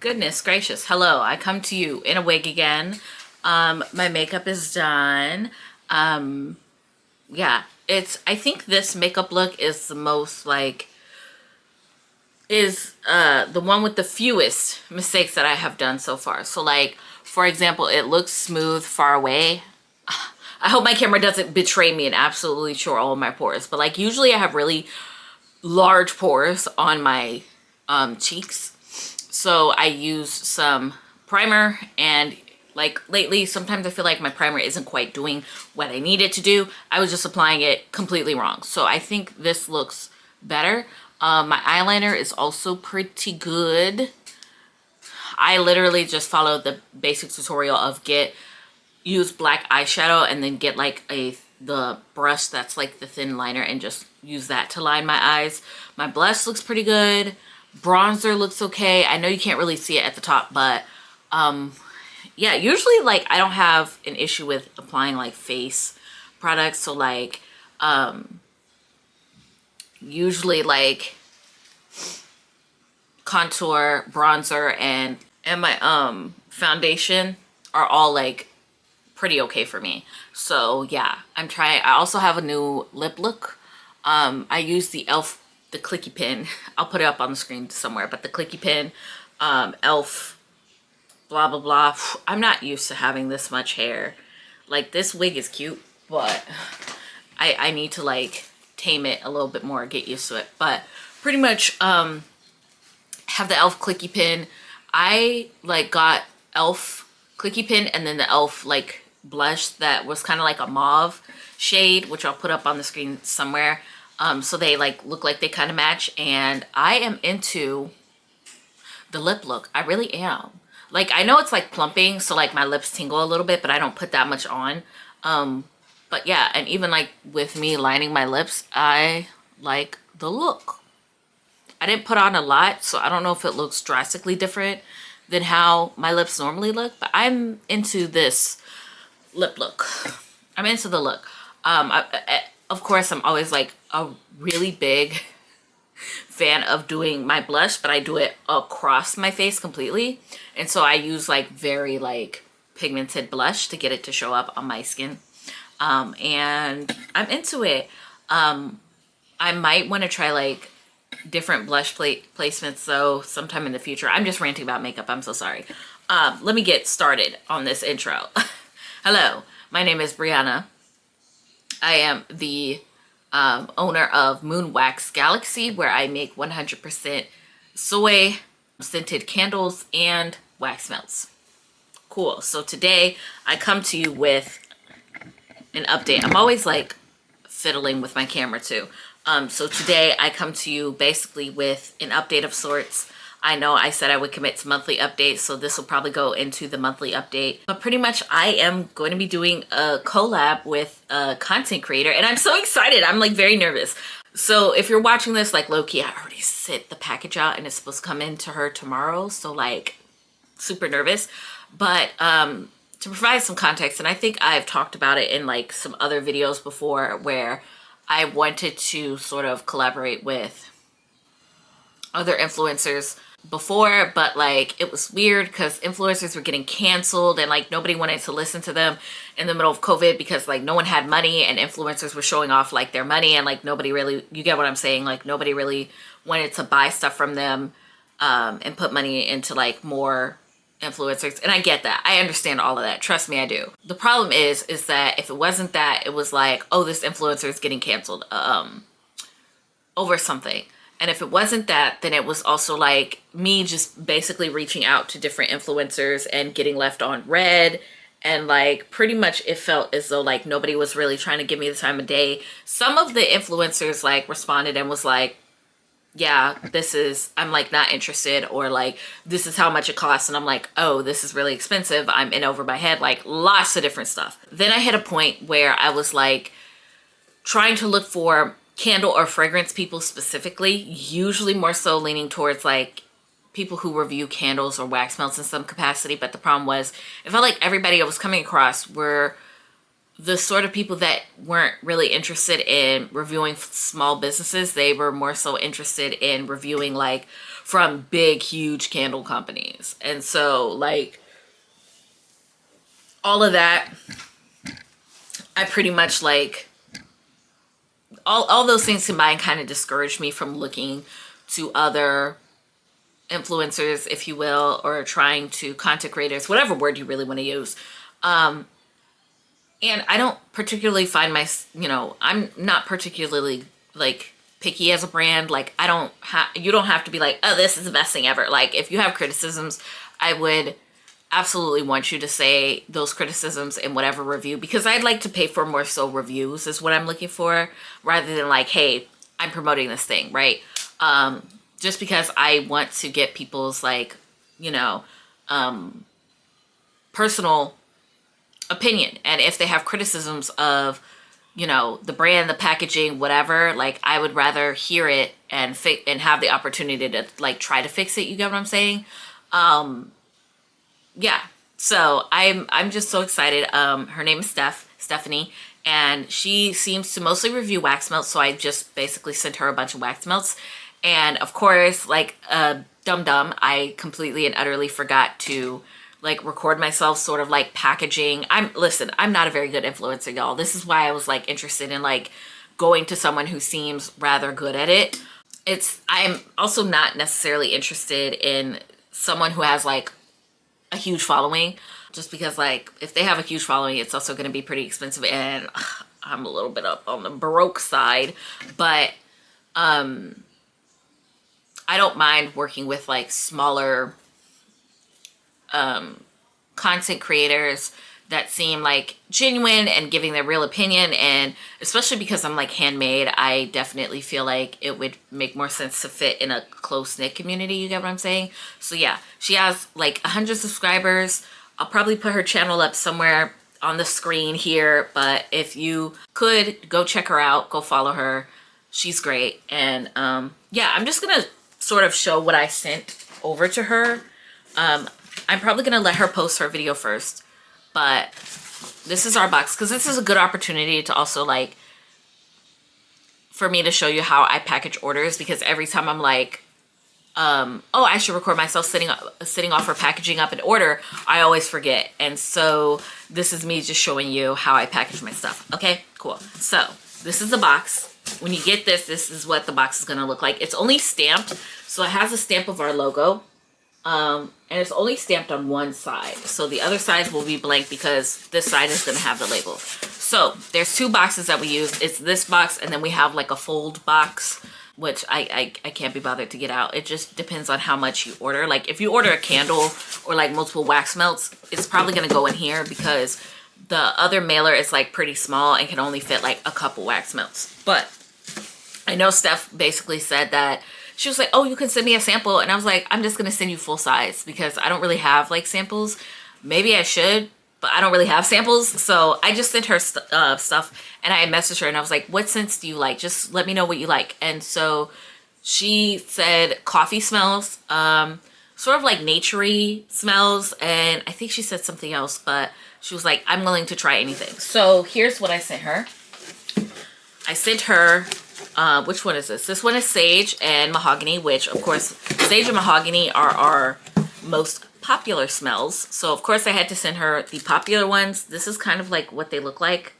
Goodness gracious. Hello, I come to you in a wig again. My makeup is done. Yeah, I think this makeup look is the most the one with the fewest mistakes that I have done so far. So like, for example, it looks smooth far away. I hope my camera doesn't betray me and absolutely show all of my pores, but like usually I have really large pores on my cheeks. So I use some primer, and like lately sometimes I feel like my primer isn't quite doing what I need it to do. I was just applying it completely wrong. So I think this looks better. My eyeliner is also pretty good. I literally just followed the basic tutorial of use black eyeshadow and then get like the brush that's like the thin liner and just use that to line my eyes. My blush looks pretty good. Bronzer looks okay. I know you can't really see it at the top, but yeah, usually like I don't have an issue with applying like face products. So like usually like contour, bronzer, and my foundation are all like pretty okay for me. So yeah, I also have a new lip look. I use the e.l.f. the clicky pin. I'll put it up on the screen somewhere, but the clicky pin, e.l.f. blah blah blah. I'm not used to having this much hair. Like, this wig is cute, but I need to like tame it a little bit more, get used to it. But pretty much have the e.l.f. clicky pin. I like got e.l.f. clicky pin and then the e.l.f. like blush that was kind of like a mauve shade, which I'll put up on the screen somewhere. So they like look like they kind of match, and I am into the lip look. I really am. Like, I know it's like plumping, so like my lips tingle a little bit, but I don't put that much on. But yeah, and even like with me lining my lips, I like the look. I didn't put on a lot, so I don't know if it looks drastically different than how my lips normally look, but I'm into this lip look. I'm into the look. Of course, I'm always like a really big fan of doing my blush, but I do it across my face completely. And so I use like very like pigmented blush to get it to show up on my skin. And I'm into it. I might want to try like different blush placements though sometime in the future. I'm just ranting about makeup. I'm so sorry. Let me get started on this intro. Hello, my name is Brianna. I am the owner of Moon Wax Galaxy, where I make 100% soy scented candles and wax melts. Cool. So today I come to you with an update. I'm always like fiddling with my camera too. So today I come to you basically with an update of sorts. I know I said I would commit to monthly updates, so this will probably go into the monthly update. But pretty much I am going to be doing a collab with a content creator, and I'm so excited. I'm like very nervous. So if you're watching this, like low-key, I already sent the package out and it's supposed to come in to her tomorrow. So like super nervous. But to provide some context, and I think I've talked about it in like some other videos before, where I wanted to sort of collaborate with other influencers before, but like it was weird because influencers were getting canceled and like nobody wanted to listen to them in the middle of COVID because like no one had money, and influencers were showing off like their money, and like nobody really, you get what I'm saying, like nobody really wanted to buy stuff from them and put money into like more influencers. And I get that. I understand all of that. Trust me, I do. The problem is that if it wasn't that, it was like, oh, this influencer is getting canceled over something. And if it wasn't that, then it was also like me just basically reaching out to different influencers and getting left on red. And like pretty much it felt as though like nobody was really trying to give me the time of day. Some of the influencers like responded and was like, yeah, I'm like not interested, or like this is how much it costs, and I'm like, oh, this is really expensive, I'm in over my head, like lots of different stuff. Then I hit a point where I was like trying to look for candle or fragrance people specifically, usually more so leaning towards like people who review candles or wax melts in some capacity. But the problem was, it felt like everybody I was coming across were the sort of people that weren't really interested in reviewing small businesses. They were more so interested in reviewing like from big, huge candle companies. And so like all of that, I pretty much like all those things combined kind of discouraged me from looking to other influencers, if you will, or trying to content creators, whatever word you really want to use. And I don't particularly find I'm not particularly like picky as a brand. Like you don't have to be like, oh, this is the best thing ever. Like if you have criticisms, I would absolutely want you to say those criticisms in whatever review, because I'd like to pay for more so reviews is what I'm looking for, rather than like, hey, I'm promoting this thing, right? Just because I want to get people's like, personal opinion. And if they have criticisms of, the brand, the packaging, whatever, like I would rather hear it and have the opportunity to like try to fix it. You get what I'm saying? Yeah, so I'm just so excited. Her name is Stephanie, and she seems to mostly review wax melts, so I just basically sent her a bunch of wax melts. And of course, like dumb, I completely and utterly forgot to like record myself sort of like packaging. I'm not a very good influencer, y'all. This is why I was like interested in like going to someone who seems rather good at it. I'm also not necessarily interested in someone who has like a huge following, just because like if they have a huge following, it's also going to be pretty expensive, and I'm a little bit up on the Baroque side. But I don't mind working with like smaller content creators that seem like genuine and giving their real opinion. And especially because I'm like handmade, I definitely feel like it would make more sense to fit in a close-knit community. You get what I'm saying? So yeah, she has like 100 subscribers. I'll probably put her channel up somewhere on the screen here, but if you could go check her out, go follow her. She's great. And yeah, I'm just gonna sort of show what I sent over to her. I'm probably gonna let her post her video first, but this is our box, because this is a good opportunity to also like for me to show you how I package orders, because every time I'm like, oh, I should record myself sitting off or packaging up an order, I always forget. And so this is me just showing you how I package my stuff. Okay, cool. So this is the box. When you get this, this is what the box is gonna look like. It's only stamped, so it has a stamp of our logo. And it's only stamped on one side, so the other sides will be blank because this side is going to have the label. So there's two boxes that we use. It's this box, and then we have like a fold box, which I can't be bothered to get out. It just depends on how much you order. Like if you order a candle or like multiple wax melts, it's probably going to go in here, because the other mailer is like pretty small and can only fit like a couple wax melts. But I know Steph basically said that she was like, oh, you can send me a sample. And I was like, I'm just going to send you full size, because I don't really have like samples. Maybe I should, but I don't really have samples. So I just sent her stuff, and I messaged her and I was like, what scents do you like? Just let me know what you like. And so she said coffee smells, sort of like naturey smells. And I think she said something else, but she was like, I'm willing to try anything. So here's what I sent her. I sent her, which one is this? This one is sage and mahogany, which of course sage and mahogany are our most popular smells. So of course I had to send her the popular ones. This is kind of like what they look like.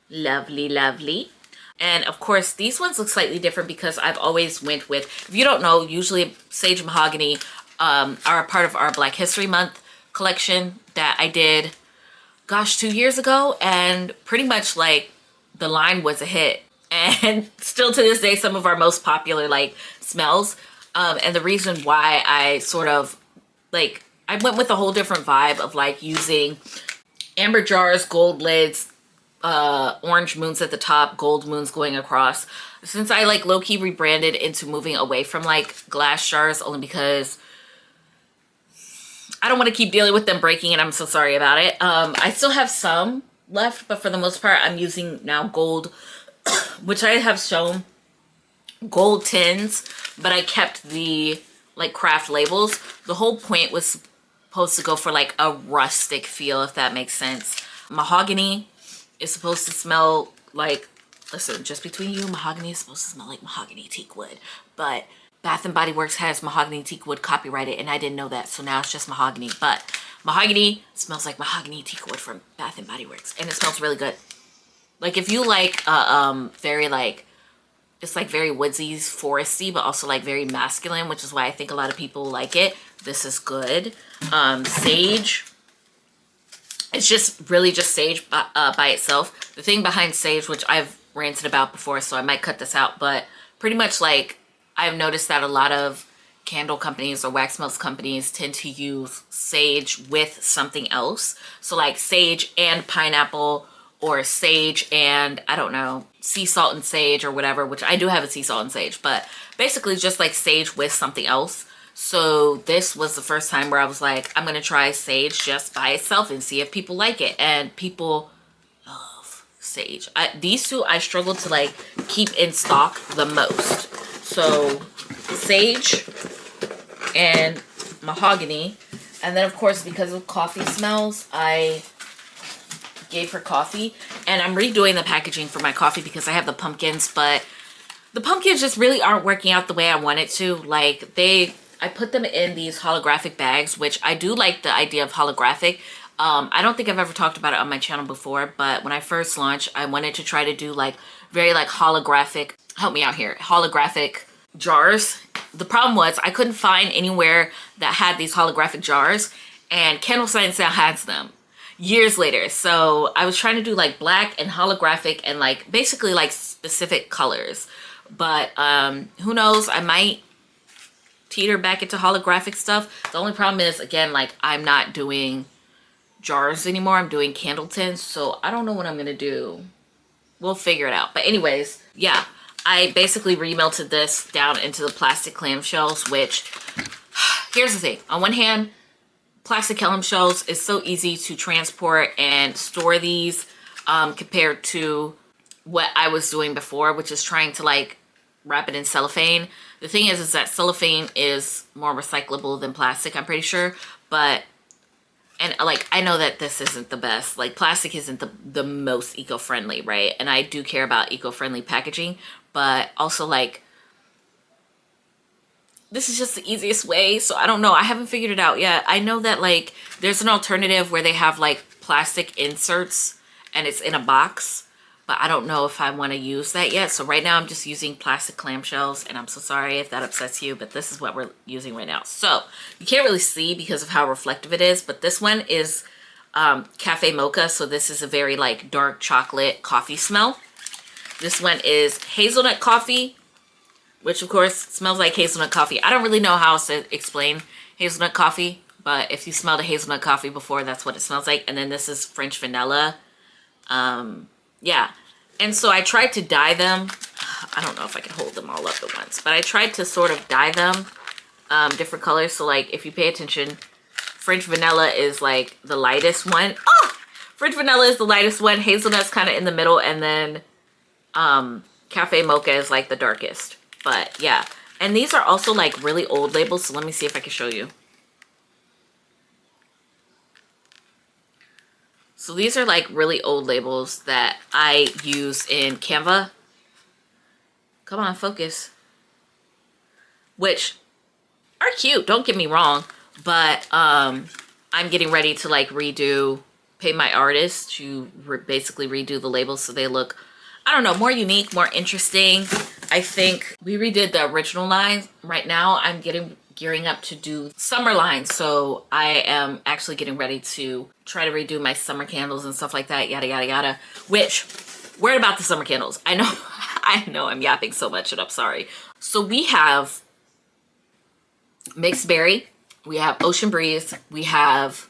Lovely, lovely. And of course these ones look slightly different because I've always went with, if you don't know, usually sage and mahogany are a part of our Black History Month collection that I did, gosh, 2 years ago, and pretty much like the line was a hit, and still to this day some of our most popular like smells. And the reason why I sort of like, I went with a whole different vibe of like using amber jars, gold lids, orange moons at the top, gold moons going across, since I like low-key rebranded into moving away from like glass jars, only because I don't want to keep dealing with them breaking, and I'm so sorry about it. I still have some left, but for the most part, I'm using now gold, which I have shown, gold tins, but I kept the like craft labels. The whole point was supposed to go for like a rustic feel, if that makes sense. Mahogany is supposed to smell like listen, just between you, mahogany is supposed to smell like mahogany teak wood, but Bath and Body Works has mahogany teak wood copyrighted, and I didn't know that, so now it's just mahogany. But mahogany smells like mahogany teak wood from Bath and Body Works, and it smells really good. Like if you like very like, it's like very woodsy, foresty, but also like very masculine, which is why I think a lot of people like it. This is good. Sage. It's just really just sage by itself. The thing behind sage, which I've ranted about before, so I might cut this out, but pretty much like I've noticed that a lot of candle companies or wax melts companies tend to use sage with something else. So like sage and pineapple, or sage and, I don't know, sea salt and sage or whatever, which I do have a sea salt and sage, but basically just like sage with something else. So this was the first time where I was like, I'm gonna try sage just by itself and see if people like it. And people love sage. These two I struggle to like keep in stock the most. So sage and mahogany. And then of course, because of coffee smells, I gave her coffee, and I'm redoing the packaging for my coffee because I have the pumpkins, but the pumpkins just really aren't working out the way I want it to. Like I put them in these holographic bags, which I do like the idea of holographic. I don't think I've ever talked about it on my channel before, but when I first launched, I wanted to try to do like very like holographic, help me out here, holographic jars. The problem was I couldn't find anywhere that had these holographic jars, and Candle Science now has them years later. So I was trying to do like black and holographic and like basically like specific colors, but who knows, I might teeter back into holographic stuff. The only problem is, again, like I'm not doing jars anymore, I'm doing candle tins, so I don't know what I'm gonna do. We'll figure it out. But anyways, yeah, I basically remelted this down into the plastic clamshells, which here's the thing. On one hand, plastic clamshells is so easy to transport and store these compared to what I was doing before, which is trying to like wrap it in cellophane. The thing is that cellophane is more recyclable than plastic, I'm pretty sure. But, and like, I know that this isn't the best. Like plastic isn't the most eco-friendly, right? And I do care about eco-friendly packaging, but also like, this is just the easiest way. So I don't know. I haven't figured it out yet. I know that like there's an alternative where they have like plastic inserts and it's in a box, but I don't know if I want to use that yet. So right now I'm just using plastic clamshells, and I'm so sorry if that upsets you, but this is what we're using right now. So you can't really see because of how reflective it is, but this one is cafe mocha. So this is a very like dark chocolate coffee smell. This one is hazelnut coffee, which of course smells like hazelnut coffee. I don't really know how else to explain hazelnut coffee, but if you smelled a hazelnut coffee before, that's what it smells like. And then this is French vanilla. Yeah. And so I tried to dye them. I don't know if I can hold them all up at once, but I tried to sort of dye them different colors. So like if you pay attention, French vanilla is like the lightest one. Oh! French vanilla is the lightest one. Hazelnut's kind of in the middle, and then cafe mocha is like the darkest. But yeah, and these are also like really old labels, so let me see if I can show you. So these are like really old labels that I use in Canva. Come on, focus. Which are cute, don't get me wrong, but I'm getting ready to like pay my artist to basically redo the labels so they look, I don't know, more unique, more interesting. I think we redid the original lines. Right now I'm gearing up to do summer lines, so I am actually getting ready to try to redo my summer candles and stuff like that, yada yada yada. Which, word about the summer candles, I know I'm yapping so much and I'm sorry. So we have mixed berry, we have ocean breeze, we have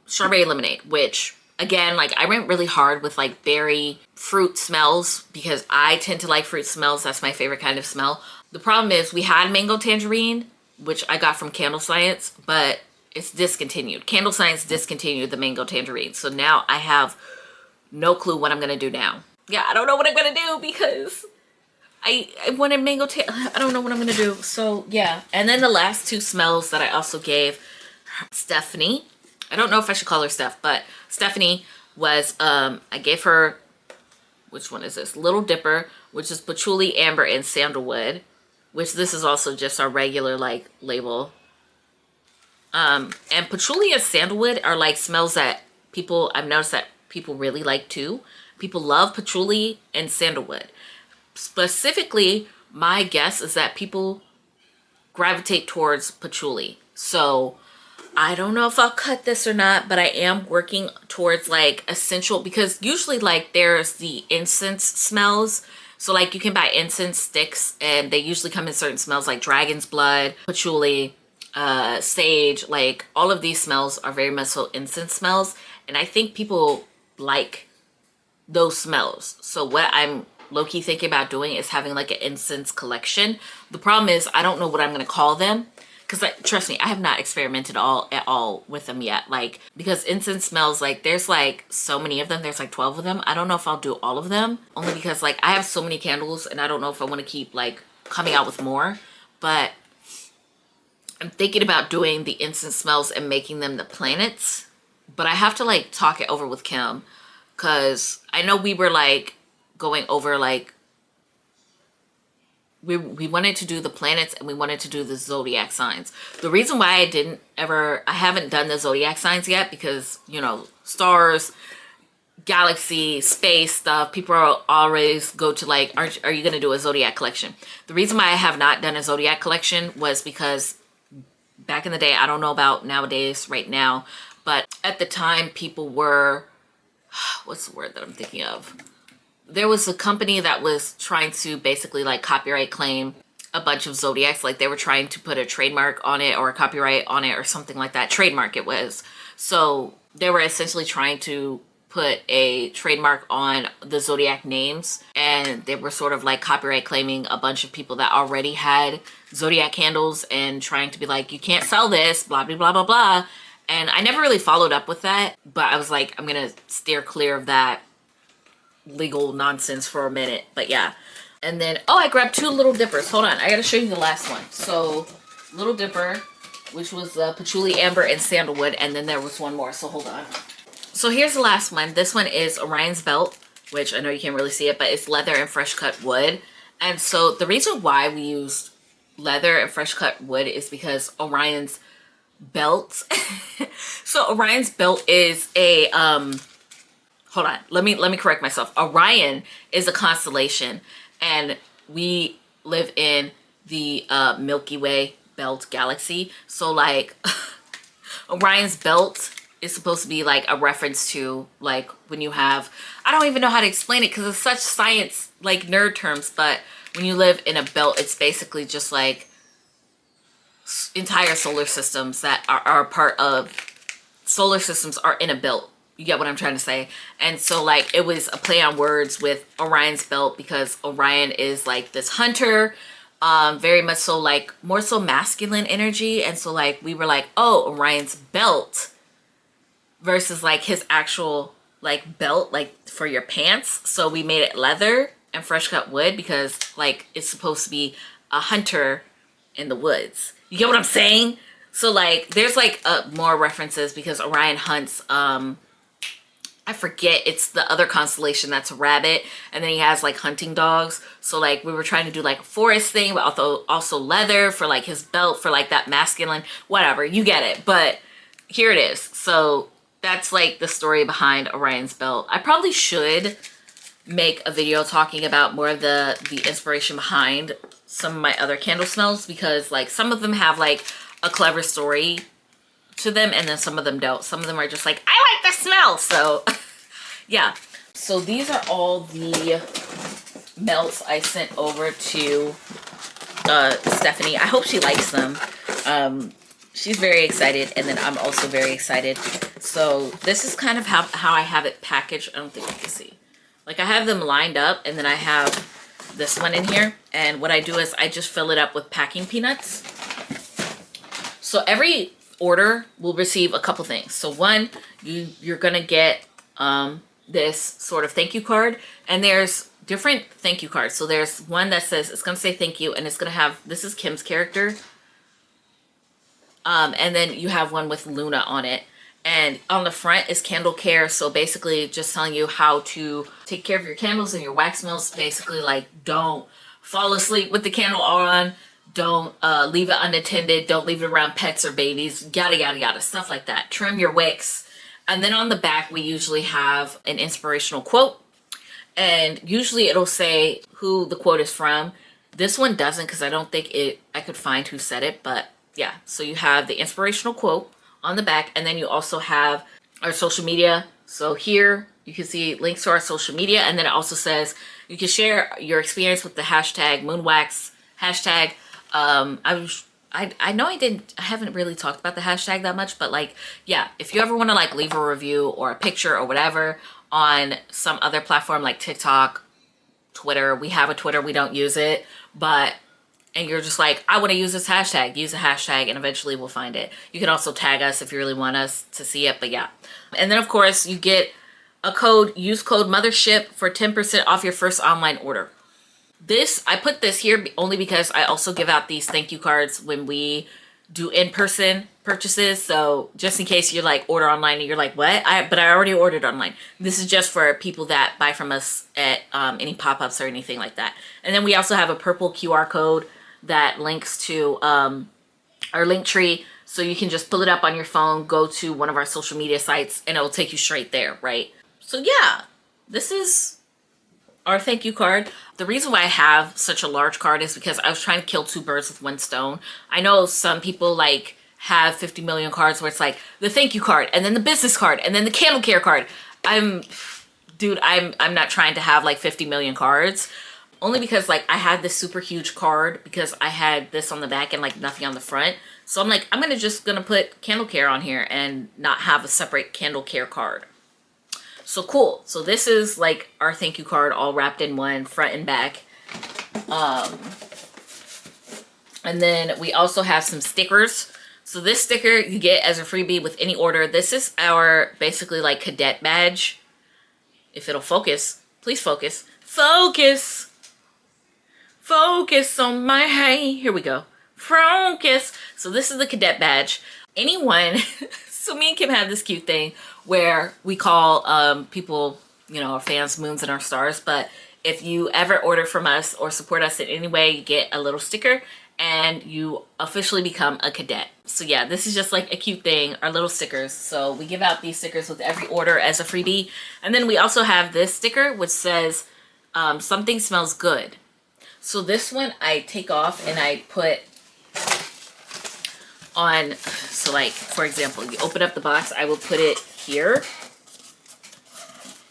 strawberry lemonade, which again, like I went really hard with like berry fruit smells because I tend to like fruit smells. That's my favorite kind of smell. The problem is we had mango tangerine, which I got from Candle Science, but it's discontinued. Candle Science discontinued the mango tangerine. So now I have no clue what I'm going to do now. Yeah, I don't know what I'm going to do because I wanted mango I don't know what I'm going to do. So yeah. And then the last two smells that I also gave Stephanie. I don't know if I should call her Steph, but Stephanie was, I gave her which one is this? Little Dipper, which is patchouli, amber, and sandalwood, which this is also just our regular like label. And patchouli and sandalwood are like smells that I've noticed that people really like too. People love patchouli and sandalwood. Specifically, my guess is that people gravitate towards patchouli. So I don't know if I'll cut this or not, but I am working towards like essential, because usually like there's the incense smells. So like you can buy incense sticks and they usually come in certain smells like dragon's blood, patchouli, sage, like all of these smells are very much so incense smells. And I think people like those smells. So what I'm low-key thinking about doing is having like an incense collection. The problem is I don't know what I'm going to call them, because trust me, I have not experimented at all with them yet. Like, because incense smells, like there's like so many of them. There's like 12 of them. I don't know if I'll do all of them, only because like I have so many candles and I don't know if I want to keep like coming out with more. But I'm thinking about doing the incense smells and making them the planets. But I have to like talk it over with Kim, because I know we were like going over like we wanted to do the planets and we wanted to do the zodiac signs. The reason why I haven't done the zodiac signs yet, because you know, stars, galaxy, space stuff, people are always go to like, are you going to do a zodiac collection? The reason why I have not done a zodiac collection was because back in the day, I don't know about nowadays right now, but at the time people were, what's the word that I'm thinking of? There was a company that was trying to basically like copyright claim a bunch of zodiacs. Like they were trying to put a trademark on it or a copyright on it or something like that. Trademark it was. So they were essentially trying to put a trademark on the zodiac names, and they were sort of like copyright claiming a bunch of people that already had zodiac candles and trying to be like, you can't sell this, blah, blah, blah, blah, blah. And I never really followed up with that, but I was like, I'm going to steer clear of that legal nonsense for a minute. But yeah. And then, oh, I grabbed 2 Little Dippers. Hold on. I got to show you the last one. So Little Dipper, which was patchouli, amber, and sandalwood. And then there was one more. So hold on. So here's the last one. This one is Orion's belt, which I know you can't really see it, but it's leather and fresh cut wood. And so the reason why we used leather and fresh cut wood is because Orion's belt. So Orion's belt is a, hold on, let me correct myself. Orion is a constellation, and we live in the Milky Way belt galaxy. So like Orion's belt is supposed to be like a reference to like when you have, I don't even know how to explain it because it's such science, like nerd terms, but when you live in a belt, it's basically just like entire solar systems that are part of, solar systems are in a belt. You get what I'm trying to say? And so like it was a play on words with Orion's belt, because Orion is like this hunter, very much so like more so masculine energy. And so like we were like, oh, Orion's belt versus like his actual like belt like for your pants. So we made it leather and fresh cut wood because like it's supposed to be a hunter in the woods. You get what I'm saying? So like there's like more references because Orion hunts, I forget, it's the other constellation that's a rabbit, and then he has like hunting dogs. So like we were trying to do like a forest thing, but also leather for like his belt for like that masculine, whatever, you get it. But here it is. So that's like the story behind Orion's belt. I probably should make a video talking about more of the inspiration behind some of my other candle smells, because like some of them have like a clever story to them, and then some of them don't. Some of them are just like, I like the smell. So yeah. So these are all the melts I sent over to Stephanie. I hope she likes them. She's very excited, and then I'm also very excited. So this is kind of how I have it packaged. I don't think you can see. Like I have them lined up, and then I have this one in here. And what I do is I just fill it up with packing peanuts. So every order will receive a couple things. So one, you're gonna get this sort of thank you card, and there's different thank you cards. So there's one that says, it's gonna say thank you, and it's gonna have, this is Kim's character. And then you have one with Luna on it. And on the front is candle care. So basically just telling you how to take care of your candles and your wax melts. Basically like, don't fall asleep with the candle on. Don't leave it unattended. Don't leave it around pets or babies. Yada, yada, yada. Stuff like that. Trim your wicks. And then on the back, we usually have an inspirational quote. And usually it'll say who the quote is from. This one doesn't, because I don't think I could find who said it. But yeah, so you have the inspirational quote on the back. And then you also have our social media. So here you can see links to our social media. And then it also says you can share your experience with the hashtag moonwax hashtag. I know I haven't really talked about the hashtag that much, but like, yeah, if you ever want to like leave a review or a picture or whatever on some other platform like TikTok, Twitter, we have a Twitter, we don't use it, but, and you're just like, I want to use this hashtag, use a hashtag, and eventually we'll find it. You can also tag us if you really want us to see it, but yeah. And then of course you get a code, use code mothership for 10% off your first online order. This, I put this here only because I also give out these thank you cards when we do in-person purchases. So just in case you're like order online and you're like, what? But I already ordered online. This is just for people that buy from us at any pop-ups or anything like that. And then we also have a purple QR code that links to our link tree. So you can just pull it up on your phone, go to one of our social media sites, and it will take you straight there, right? So yeah, this is our thank you card. The reason why I have such a large card is because I was trying to kill two birds with one stone. I know some people like have 50 million cards where it's like the thank you card and then the business card and then the candle care card. I'm not trying to have like 50 million cards, only because like I had this super huge card because I had this on the back and like nothing on the front. So I'm like, I'm gonna put candle care on here and not have a separate candle care card. So cool. So this is like our thank you card all wrapped in one, front and back. And then we also have some stickers. So this sticker you get as a freebie with any order. This is our basically like cadet badge. If it'll focus, please focus. Focus. Focus on my hay. Here we go. Focus. So this is the cadet badge. Anyone, so me and Kim have this cute thing where we call people, you know, our fans moons and our stars. But if you ever order from us or support us in any way, you get a little sticker and you officially become a cadet. So yeah, this is just like a cute thing, our little stickers. So we give out these stickers with every order as a freebie. And then we also have this sticker which says something smells good. So this one I take off and I put on, so like for example, you open up the box, I will put it here.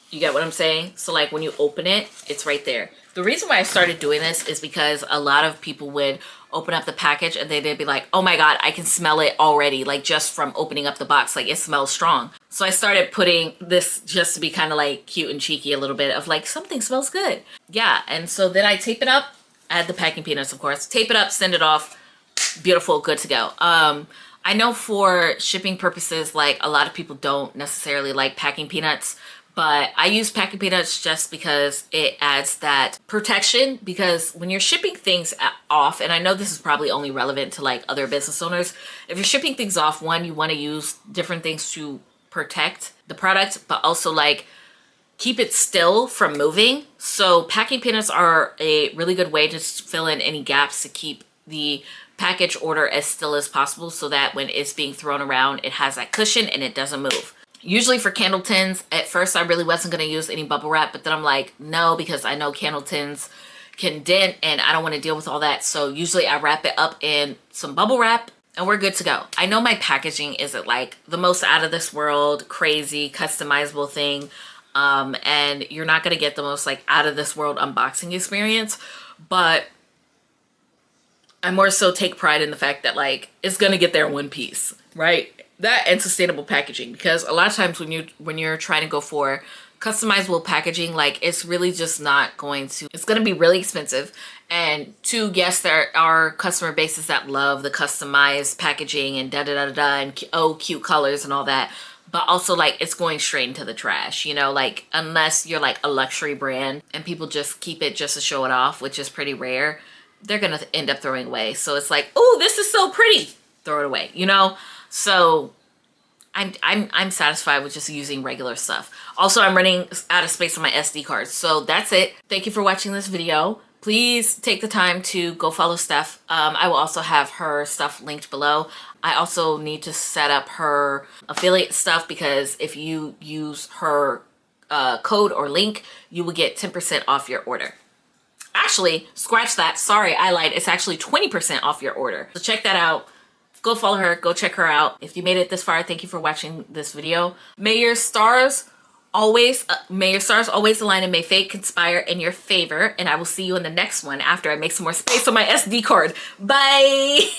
You get what I'm saying? So like when you open it, it's right there. The reason why I started doing this is because a lot of people would open up the package and they'd be like, oh my God, I can smell it already. Like just from opening up the box, like it smells strong. So I started putting this just to be kind of like cute and cheeky a little bit of like, something smells good. Yeah, and so then I tape it up, add the packing peanuts of course, tape it up, send it off, beautiful, good to go. I know for shipping purposes, like a lot of people don't necessarily like packing peanuts, but I use packing peanuts just because it adds that protection, because when you're shipping things off, and I know this is probably only relevant to like other business owners, if you're shipping things off, one, you want to use different things to protect the product, but also like keep it still from moving. So packing peanuts are a really good way to fill in any gaps to keep the package order as still as possible, so that when it's being thrown around, it has that cushion and it doesn't move. Usually for candle tins, at first I really wasn't going to use any bubble wrap, but then I'm like, no, because I know candle tins can dent and I don't want to deal with all that. So usually I wrap it up in some bubble wrap and we're good to go. I know my packaging isn't like the most out of this world, crazy, customizable thing. And you're not going to get the most like out of this world unboxing experience, but I more so take pride in the fact that like it's going to get there in one piece, right? That and sustainable packaging, because a lot of times when you're trying to go for customizable packaging, like it's really just not going to, it's going to be really expensive. And two, yes, there are customer bases that love the customized packaging and and oh, cute colors and all that. But also like it's going straight into the trash, you know, like unless you're like a luxury brand and people just keep it just to show it off, which is pretty rare, they're going to end up throwing away. So it's like, oh, this is so pretty, throw it away, you know? So I'm satisfied with just using regular stuff. Also, I'm running out of space on my SD cards. So that's it. Thank you for watching this video. Please take the time to go follow Steph. I will also have her stuff linked below. I also need to set up her affiliate stuff because if you use her code or link, you will get 10% off your order. Actually, scratch that. Sorry, I lied. It's actually 20% off your order. So check that out. Go follow her. Go check her out. If you made it this far, thank you for watching this video. May your stars always align and may fate conspire in your favor. And I will see you in the next one after I make some more space on my SD card. Bye.